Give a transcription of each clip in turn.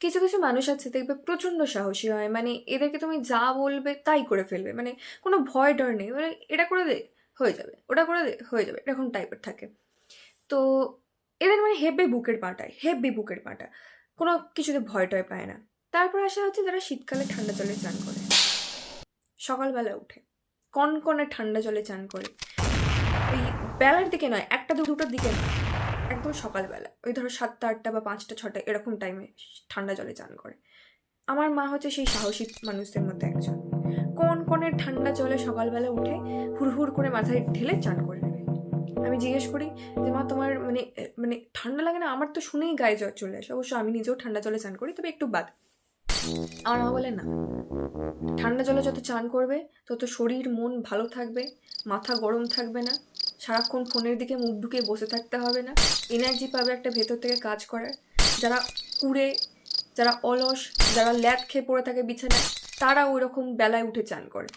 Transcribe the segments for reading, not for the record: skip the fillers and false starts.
কিছু কিছু মানুষ আছে দেখবে প্রচণ্ড সাহসী হয়, মানে এদেরকে তুমি যা বলবে তাই করে ফেলবে, মানে কোনো ভয় ডর নেই, মানে এটা করে দে হয়ে যাবে, ওটা করে দে হয়ে যাবে, এরকম টাইপের থাকে। তো এদের মানে হেব্বি বুকের পাটা, কোনো কিছুতে ভয় টয় পায় না। তারপর আসা হচ্ছে যারা শীতকালে ঠান্ডা জলে চান করে, সকালবেলা উঠে কনকনে ঠান্ডা জলে চান করে, ওই বেলার দিকে নয়, একটা দুটোর দিকে নয়, একদম সকালবেলা, ওই ধরো 7টা 8টা বা 5টা 6টা এরকম টাইমে ঠান্ডা জলে চান করে। আমার মা হচ্ছে সেই সাহসী মানুষদের মধ্যে একজন, কনকনে ঠান্ডা জলে সকালবেলা উঠে হুড় করে মাথায় ঢেলে চান করে নেবে। আমি জিজ্ঞেস করি যে মা তোমার মানে মানে ঠান্ডা লাগে না? আমার তো শুনেই গায়ে জ্বর চলে আসে। অবশ্য আমি নিজেও ঠান্ডা জলে চান করি, তবে একটু বাদ। আমার মা বলে না, ঠান্ডা জলে যত চান করবে তত শরীর মন ভালো থাকবে, মাথা গরম থাকবে না, সারাক্ষণ ফোনের দিকে মুখ ঢুকিয়ে বসে থাকতে হবে না, এনার্জি পাবে একটা ভেতর থেকে কাজ করার। যারা কুড়ে, যারা অলস, যারা ল্যাদ খেয়ে পড়ে থাকে বিছানায়, তারা ওই রকম বেলায় উঠে চান করে।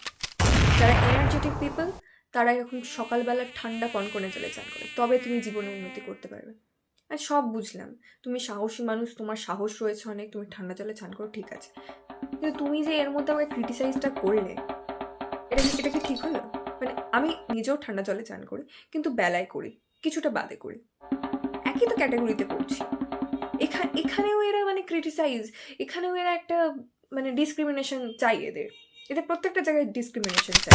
যারা এনার্জেটিক পিপল, তারা এরকম সকালবেলা ঠান্ডা কনকনে জলে চান করে, তবে তুমি জীবনে উন্নতি করতে পারবে। আর সব বুঝলাম, তুমি সাহসী মানুষ, তোমার সাহস রয়েছে অনেক, তুমি ঠান্ডা জলে চান করো, ঠিক আছে, কিন্তু তুমি যে এর মধ্যে আমাকে ক্রিটিসাইজটা করলে, এটা কি ঠিক হলো? মানে আমি নিজেও ঠান্ডা জলে চান করি, কিন্তু বেলায় করি, কিছুটা বাদে করি, একই তো ক্যাটাগরিতে পড়ছি। এখানেও এরা মানে ক্রিটিসাইজ, এখানেও এরা একটা মানে ডিসক্রিমিনেশন চাই, এদের প্রত্যেকটা জায়গায় ডিসক্রিমিনেশন চাই।